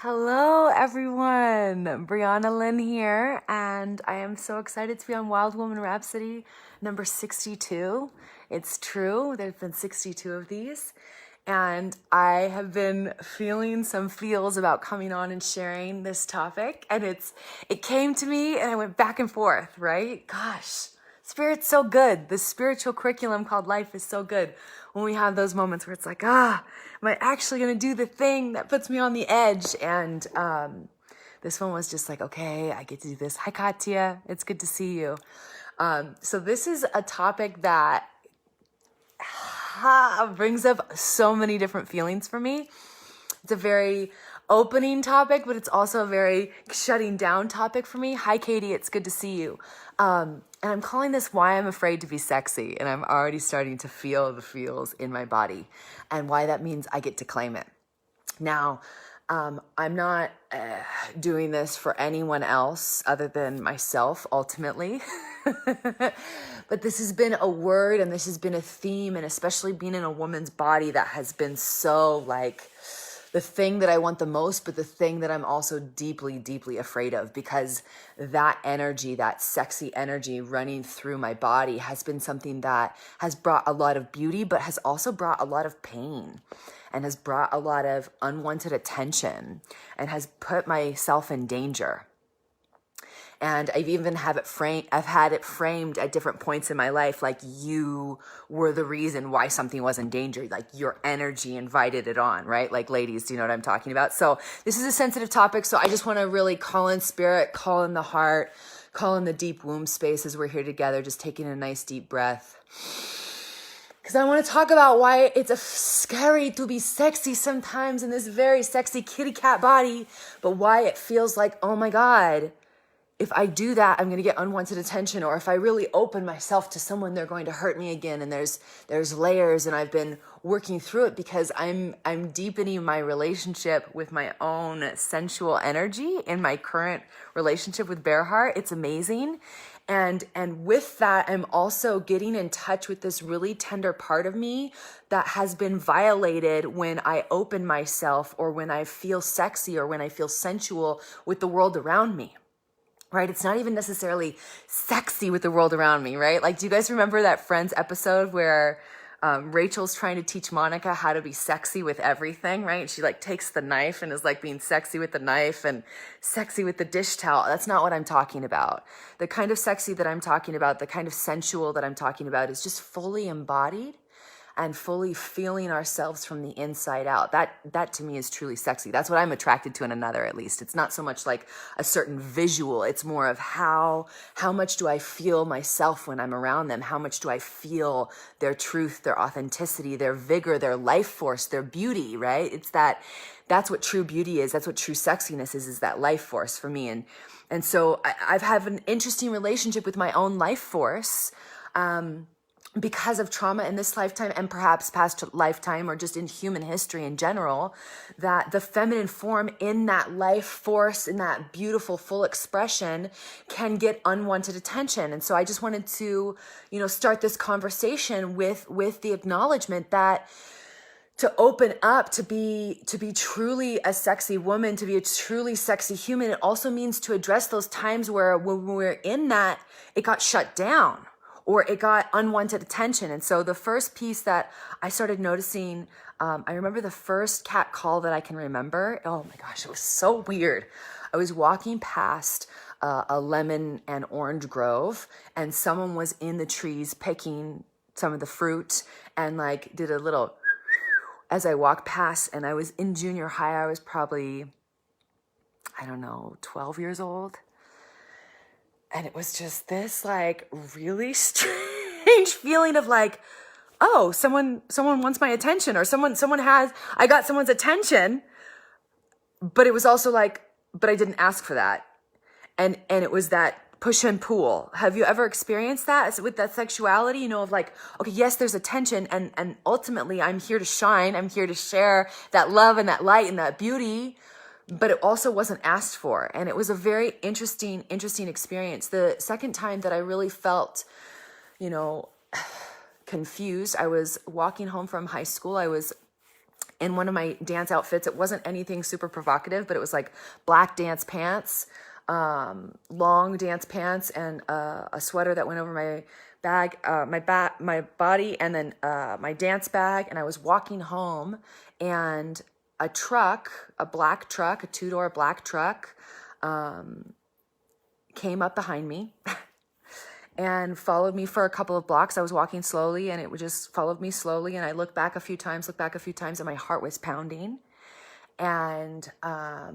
Hello, everyone. Brianna Lynn here, and I am so excited to be on Wild Woman Rhapsody number 62. It's true, there's been 62 of these, and I have been feeling some feels about coming on and sharing this topic, and it came to me, and I went back and forth, right? Gosh, Spirit's so good. The spiritual curriculum called life is so good when we have those moments where it's like, am I actually going to do the thing that puts me on the edge? And this one was just like, okay, I get to do this. Hi, Katya. It's good to see you. So this is a topic that brings up so many different feelings for me. It's a very opening topic, but it's also a very shutting down topic for me. Hi, Katie. It's good to see you. And I'm calling this Why I'm Afraid to Be Sexy. And I'm already starting to feel the feels in my body and why that means I get to claim it. Now, I'm not doing this for anyone else other than myself, ultimately. But this has been a word and this has been a theme, and especially being in a woman's body that has been so like the thing that I want the most, but the thing that I'm also deeply, deeply afraid of, because that energy, that sexy energy running through my body has been something that has brought a lot of beauty, but has also brought a lot of pain and has brought a lot of unwanted attention and has put myself in danger. And I've even I've had it framed at different points in my life, like you were the reason why something was in danger, like your energy invited it on, right? Like ladies, do you know what I'm talking about? So this is a sensitive topic. So I just want to really call in spirit, call in the heart, call in the deep womb space as we're here together, just taking a nice deep breath. Because I want to talk about why it's scary to be sexy sometimes in this very sexy kitty cat body, but why it feels like, oh my God, if I do that, I'm going to get unwanted attention. Or if I really open myself to someone, they're going to hurt me again. And there's layers, and I've been working through it because I'm deepening my relationship with my own sensual energy in my current relationship with Bear Heart. It's amazing. And with that, I'm also getting in touch with this really tender part of me that has been violated when I open myself, or when I feel sexy, or when I feel sensual with the world around me. Right? It's not even necessarily sexy with the world around me, right? Like, do you guys remember that Friends episode where Rachel's trying to teach Monica how to be sexy with everything, right? She like takes the knife and is like being sexy with the knife and sexy with the dish towel. That's not what I'm talking about. The kind of sexy that I'm talking about, the kind of sensual that I'm talking about is just fully embodied and fully feeling ourselves from the inside out. That to me is truly sexy. That's what I'm attracted to in another, at least. It's not so much like a certain visual. It's more of how much do I feel myself when I'm around them? How much do I feel their truth, their authenticity, their vigor, their life force, their beauty, right? That's what true beauty is. That's what true sexiness is that life force for me. And so I've had an interesting relationship with my own life force, because of trauma in this lifetime and perhaps past lifetime, or just in human history in general, that the feminine form in that life force, in that beautiful full expression, can get unwanted attention. And so I just wanted to, start this conversation with the acknowledgement that to open up, to be truly a sexy woman, to be a truly sexy human, it also means to address those times where when we're in that, it got shut down, or it got unwanted attention. And so the first piece that I started noticing, I remember the first cat call that I can remember. Oh my gosh, it was so weird. I was walking past a lemon and orange grove, and someone was in the trees picking some of the fruit and like did a little as I walked past. And I was in junior high. I was probably, 12 years old. And it was just this like really strange feeling of like, oh, someone wants my attention, or I got someone's attention, but it was also like, but I didn't ask for that. And it was that push and pull. Have you ever experienced that with that sexuality, of like, okay, yes, there's attention, and ultimately I'm here to shine. I'm here to share that love and that light and that beauty, but it also wasn't asked for. And it was a very interesting experience. The second time that I really felt, confused, I was walking home from high school. I was in one of my dance outfits. It wasn't anything super provocative, but it was like black dance pants, long dance pants, and a sweater that went over my bag, my body, and then my dance bag. And I was walking home, and a black truck, a 2-door black truck, came up behind me and followed me for a couple of blocks. I was walking slowly, and it would just followed me slowly. And I looked back a few times, and my heart was pounding. And I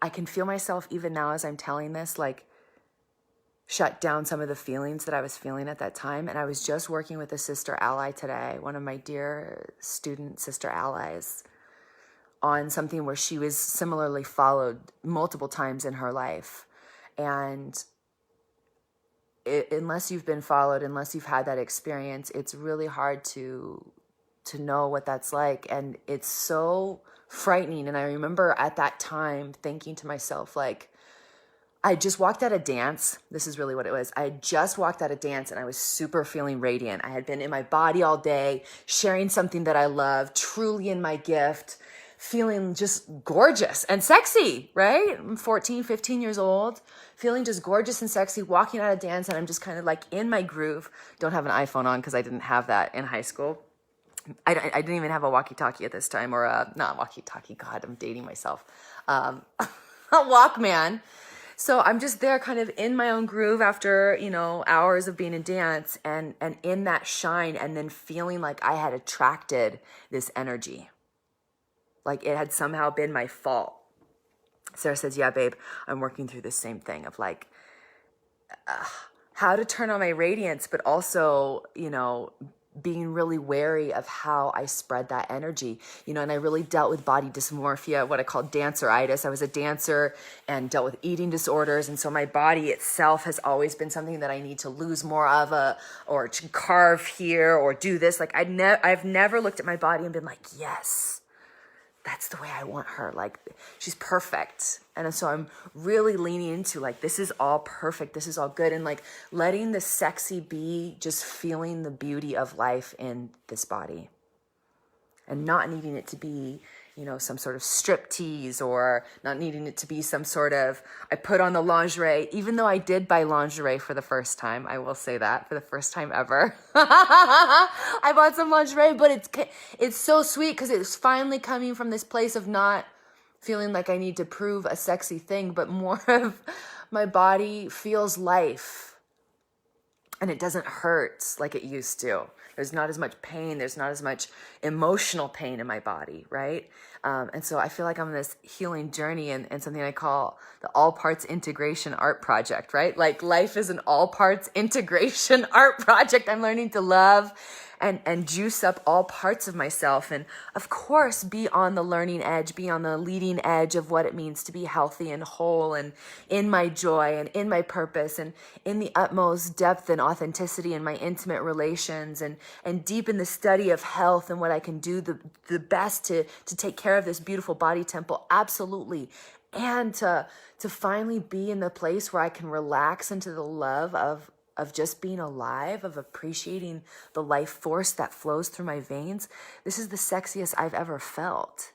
can feel myself even now as I'm telling this, like, shut down some of the feelings that I was feeling at that time. And I was just working with a sister ally today, one of my dear student sister allies, on something where she was similarly followed multiple times in her life. And unless you've been followed, unless you've had that experience, it's really hard to know what that's like. And it's so frightening. And I remember at that time thinking to myself, like, I just walked out of dance. This is really what it was. I had just walked out of dance, and I was super feeling radiant. I had been in my body all day, sharing something that I love, truly in my gift, feeling just gorgeous and sexy, right? I'm 14, 15 years old, feeling just gorgeous and sexy, walking out of dance, and I'm just kind of like in my groove. Don't have an iPhone on because I didn't have that in high school. I didn't even have a walkie-talkie at this time, or not walkie-talkie, God, I'm dating myself. A Walkman. So I'm just there kind of in my own groove after, hours of being in dance, and in that shine, and then feeling like I had attracted this energy. Like it had somehow been my fault. Sarah says, yeah, babe, I'm working through this same thing of like how to turn on my radiance, but also, being really wary of how I spread that energy, and I really dealt with body dysmorphia, what I call danceritis. I was a dancer and dealt with eating disorders. And so my body itself has always been something that I need to lose more of, or to carve here or do this. Like I've never looked at my body and been like, yes, that's the way I want her. Like she's perfect. And so I'm really leaning into like, this is all perfect. This is all good. And like letting the sexy be just feeling the beauty of life in this body, and not needing it to be, some sort of strip tease, or not needing it to be some sort of, I put on the lingerie, even though I did buy lingerie for the first time. I will say that, for the first time ever. I bought some lingerie, but it's so sweet because it's finally coming from this place of not feeling like I need to prove a sexy thing, but more of my body feels life. And it doesn't hurt like it used to. There's not as much pain. There's not as much emotional pain in my body, right? And so I feel like I'm on this healing journey, and something I call the all parts integration art project, right? Like life is an all parts integration art project. I'm learning to love and juice up all parts of myself. And of course, be on the learning edge, be on the leading edge of what it means to be healthy and whole, and in my joy and in my purpose, and in the utmost depth and authenticity in my intimate relations, and deep in the study of health and what I can do the best to take care of this beautiful body temple. Absolutely. And to finally be in the place where I can relax into the love of just being alive, of appreciating the life force that flows through my veins. This is the sexiest I've ever felt.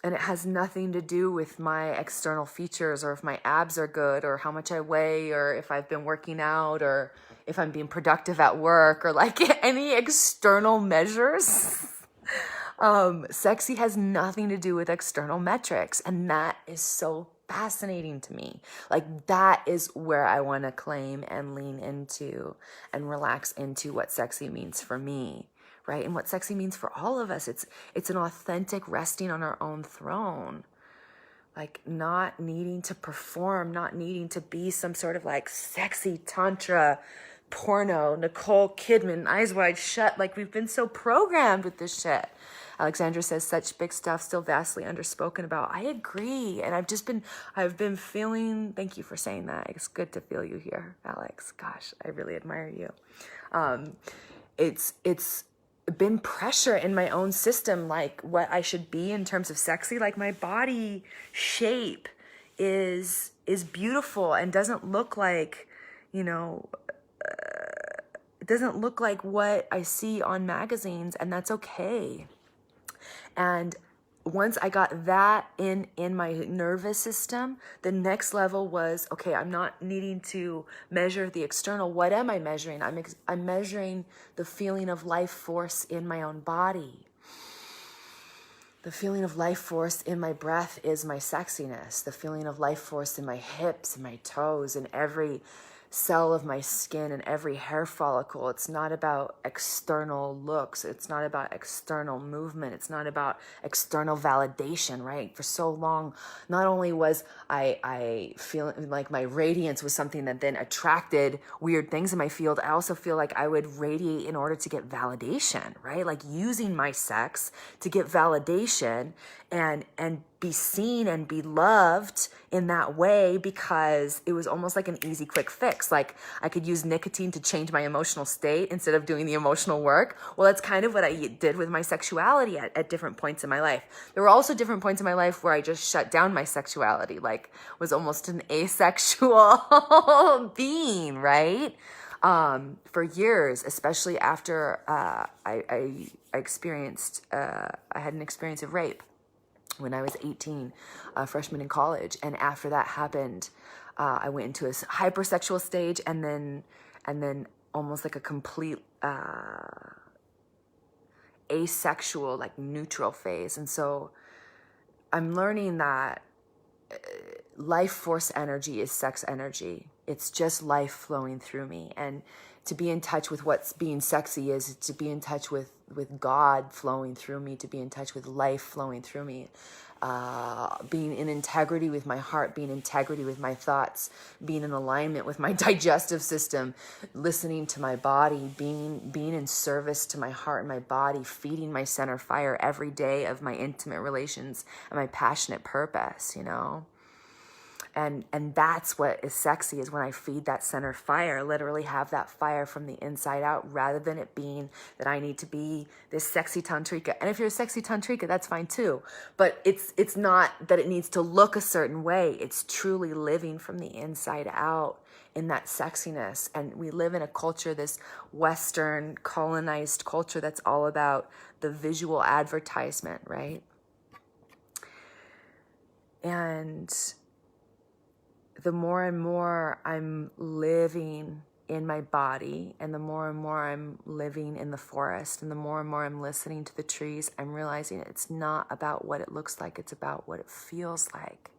And it has nothing to do with my external features, or if my abs are good, or how much I weigh, or if I've been working out, or if I'm being productive at work, or like any external measures. Sexy has nothing to do with external metrics. And that is so fascinating to me. Like that is where I want to claim and lean into and relax into what sexy means for me, right? And what sexy means for all of us. It's an authentic resting on our own throne. Like not needing to perform, not needing to be some sort of like sexy tantra porno, Nicole Kidman, Eyes Wide Shut. Like we've been so programmed with this shit. Alexandra says, such big stuff, still vastly underspoken about. I agree. And I've been feeling, thank you for saying that. It's good to feel you here, Alex. Gosh, I really admire you. It's been pressure in my own system, like what I should be in terms of sexy. Like my body shape is beautiful and doesn't look like, It doesn't look like what I see on magazines, and that's okay. And once I got that in my nervous system, the next level was, okay, I'm not needing to measure the external. What am I measuring? I'm measuring the feeling of life force in my own body. The feeling of life force in my breath is my sexiness. The feeling of life force in my hips and my toes and every cell of my skin and every hair follicle. It's not about external looks. It's not about external movement. It's not about external validation, right? For so long, not only was I feeling like my radiance was something that then attracted weird things in my field, I also feel like I would radiate in order to get validation, right? Like using my sex to get validation and be seen and be loved in that way, because it was almost like an easy, quick fix. Like I could use nicotine to change my emotional state instead of doing the emotional work. Well, that's kind of what I did with my sexuality at different points in my life. There were also different points in my life where I just shut down my sexuality, like was almost an asexual being, right? For years, especially after I experienced, I had an experience of rape when I was 18, a freshman in college. And after that happened, I went into a hypersexual stage, and then almost like a complete asexual, like neutral phase. And so I'm learning that life force energy is sex energy. It's just life flowing through me. And to be in touch with what's being sexy is to be in touch with God flowing through me, to be in touch with life flowing through me, being in integrity with my heart, being in integrity with my thoughts, being in alignment with my digestive system, listening to my body, being in service to my heart and my body, feeding my center fire every day of my intimate relations and my passionate purpose, you know? And that's what is sexy, is when I feed that center fire, literally have that fire from the inside out, rather than it being that I need to be this sexy tantrika. And if you're a sexy tantrika, that's fine too. But it's not that it needs to look a certain way. It's truly living from the inside out in that sexiness. And we live in a culture, this Western colonized culture, that's all about the visual advertisement, right? And the more and more I'm living in my body, and the more and more I'm living in the forest, and the more I'm listening to the trees, I'm realizing it's not about what it looks like, it's about what it feels like.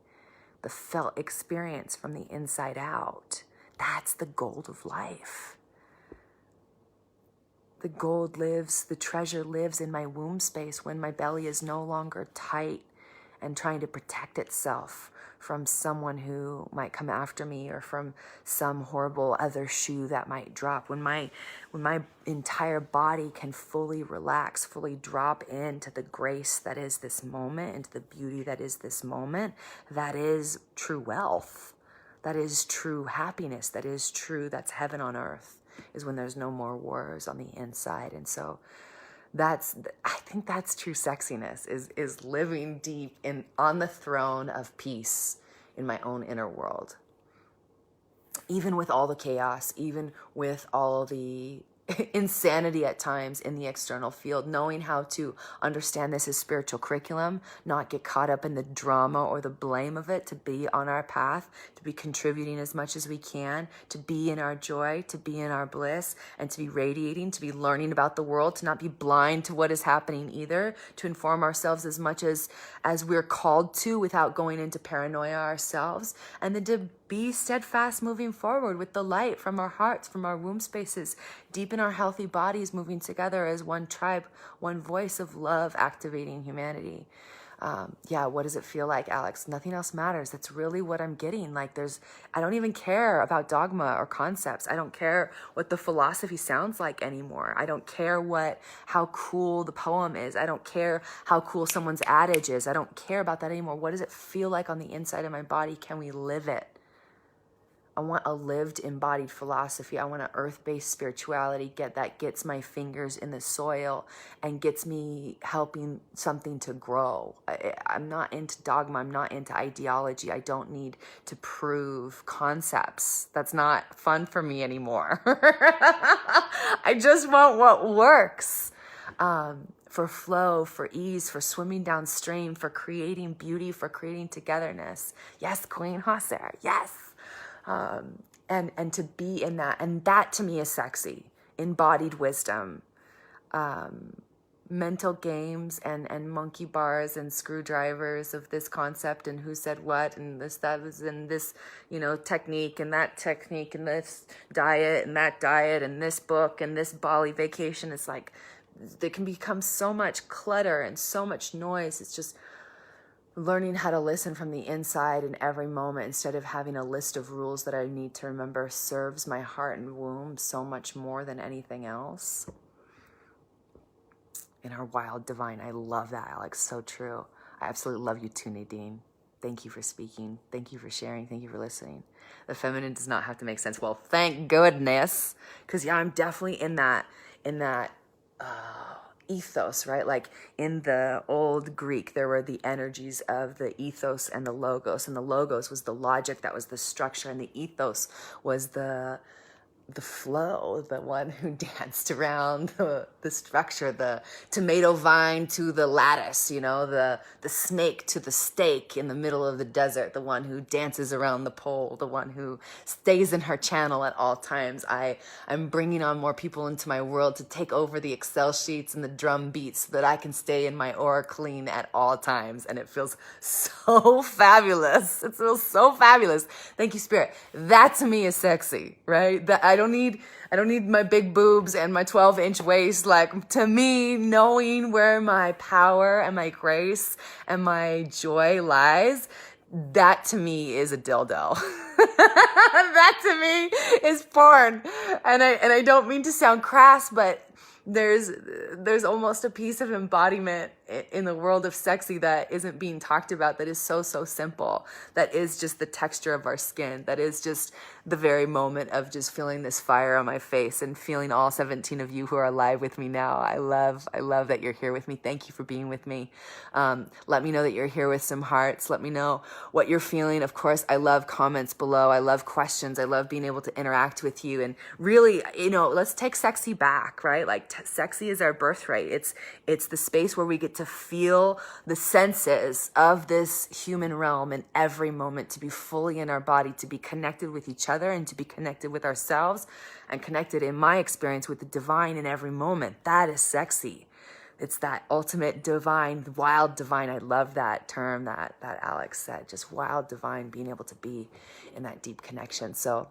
The felt experience from the inside out. That's the gold of life. The gold lives, the treasure lives in my womb space when my belly is no longer tight and trying to protect itself from someone who might come after me, or from some horrible other shoe that might drop. When my entire body can fully relax, fully drop into the grace that is this moment, into the beauty that is this moment, that is true wealth. That is true happiness. That is true, that's heaven on earth, is when there's no more wars on the inside. And so I think that's true sexiness, is living deep on the throne of peace in my own inner world. Even with all the chaos, even with all the insanity at times in the external field, knowing how to understand this as spiritual curriculum, not get caught up in the drama or the blame of it, to be on our path, to be contributing as much as we can, to be in our joy, to be in our bliss, and to be radiating, to be learning about the world, to not be blind to what is happening either, to inform ourselves as much as we're called to without going into paranoia ourselves, and then to be steadfast moving forward with the light from our hearts, from our womb spaces, deep in our healthy bodies, moving together as one tribe, one voice of love, activating humanity. What does it feel like, Alex? Nothing else matters. That's really what I'm getting. Like I don't even care about dogma or concepts. I don't care what the philosophy sounds like anymore. I don't care how cool the poem is. I don't care how cool someone's adage is. I don't care about that anymore. What does it feel like on the inside of my body? Can we live it? I want a lived embodied philosophy. I want an earth-based spirituality that gets my fingers in the soil and gets me helping something to grow. I'm not into dogma. I'm not into ideology. I don't need to prove concepts. That's not fun for me anymore. I just want what works. For flow, for ease, for swimming downstream, for creating beauty, for creating togetherness. Yes, Queen Hosser, yes. And to be in that. And that to me is sexy. Embodied wisdom. Mental games and monkey bars and screwdrivers of this concept and who said what and this, that was in this, technique and that technique and this diet and that diet and this book and this Bali vacation. It's like, there can become so much clutter and so much noise. It's just learning how to listen from the inside in every moment instead of having a list of rules that I need to remember serves my heart and womb so much more than anything else. In our wild divine. I love that, Alex. So true. I absolutely love you too, Nadine. Thank you for speaking. Thank you for sharing. Thank you for listening. The feminine does not have to make sense. Well, thank goodness. Because I'm definitely in that ethos, right? Like in the old Greek, there were the energies of the ethos and the logos, and the logos was the logic, that was the structure, and the ethos was the flow, the one who danced around the structure, the tomato vine to the lattice, the snake to the stake in the middle of the desert, the one who dances around the pole, the one who stays in her channel at all times. I'm bringing on more people into my world to take over the Excel sheets and the drum beats so that I can stay in my aura clean at all times. And it feels so fabulous. It feels so fabulous. Thank you, Spirit. That to me is sexy, right? I don't need my big boobs and my 12-inch waist. Like, to me, knowing where my power and my grace and my joy lies, that to me is a dildo. That to me is porn. And I don't mean to sound crass, but there's almost a piece of embodiment in the world of sexy that isn't being talked about, that is so simple, that is just the texture of our skin, that is just the very moment of just feeling this fire on my face and feeling all 17 of you who are alive with me now. I love that you're here with me. Thank you for being with me. Let me know that you're here with some hearts. Let me know what you're feeling. Of course, I love comments below. I love questions. I love being able to interact with you. And really, let's take sexy back, right? Like sexy is our birthright. It's the space where we get to feel the senses of this human realm in every moment, to be fully in our body, to be connected with each other and to be connected with ourselves and connected, in my experience, with the divine in every moment. That is sexy. It's that ultimate divine, wild divine. I love that term that Alex said, just wild divine, being able to be in that deep connection. So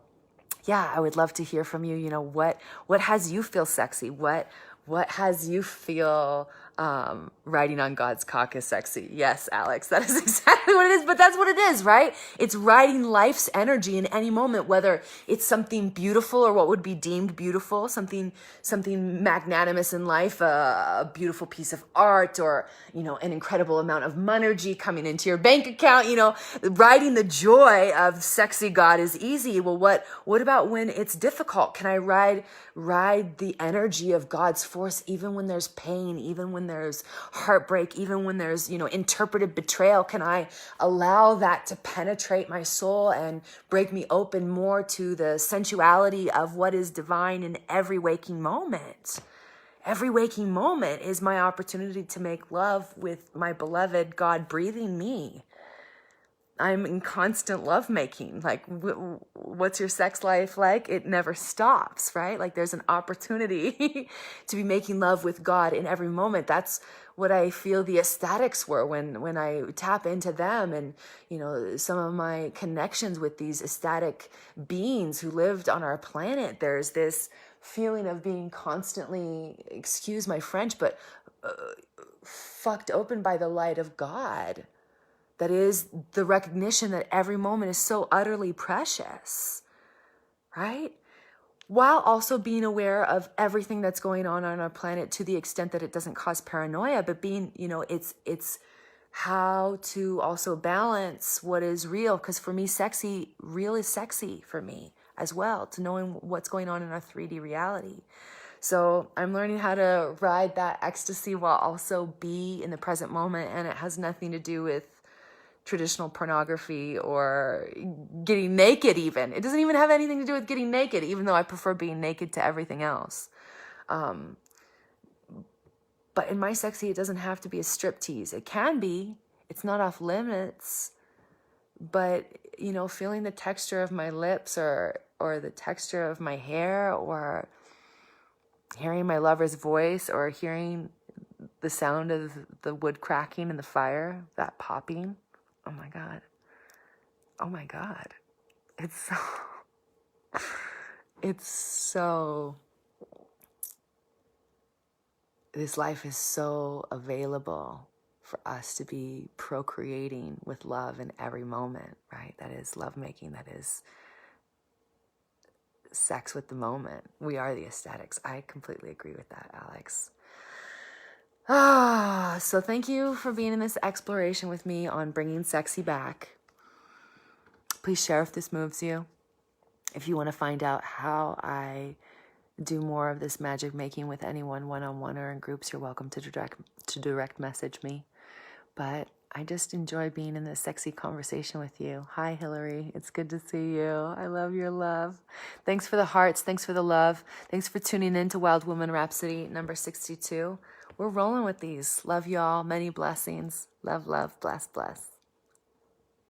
yeah, I would love to hear from you. What has you feel sexy? What has you feel riding on God's cock is sexy? Yes, Alex, that is exactly what it is. But that's what it is, right? It's riding life's energy in any moment, whether it's something beautiful or what would be deemed beautiful, something magnanimous in life, a beautiful piece of art, or an incredible amount of monergy coming into your bank account. Riding the joy of sexy God is easy. Well, what about when it's difficult? Can I ride the energy of God's force even when there's pain, even when there's heartbreak, even when there's, interpreted betrayal? Can I allow that to penetrate my soul and break me open more to the sensuality of what is divine in every waking moment? Every waking moment is my opportunity to make love with my beloved God breathing me. I'm in constant lovemaking. Like, what's your sex life like? It never stops, right? Like, there's an opportunity to be making love with God in every moment. That's what I feel the ecstatics were when I tap into them, and some of my connections with these ecstatic beings who lived on our planet. There's this feeling of being constantly, excuse my French, but fucked open by the light of God. That is the recognition that every moment is so utterly precious, right? While also being aware of everything that's going on our planet, to the extent that it doesn't cause paranoia, but being, it's how to also balance what is real. Because for me, real is sexy for me as well, to knowing what's going on in our 3D reality. So I'm learning how to ride that ecstasy while also be in the present moment. And it has nothing to do with traditional pornography or getting naked even. It doesn't even have anything to do with getting naked, even though I prefer being naked to everything else. But in my sexy, it doesn't have to be a striptease. It can be. It's not off limits. But, you know, feeling the texture of my lips or the texture of my hair, or hearing my lover's voice, or hearing the sound of the wood cracking in the fire, that popping. Oh my God. Oh my God. This life is so available for us to be procreating with love in every moment, right? That is lovemaking. That is sex with the moment. We are the aesthetics. I completely agree with that, Alex. So thank you for being in this exploration with me on bringing sexy back. Please share if this moves you. If you want to find out how I do more of this magic making with anyone one-on-one or in groups, you're welcome to direct message me. But I just enjoy being in this sexy conversation with you. Hi, Hillary. It's good to see you. I love your love. Thanks for the hearts. Thanks for the love. Thanks for tuning in to Wild Woman Rhapsody number 62. We're rolling with these. Love y'all. Many blessings. Love, love, bless, bless.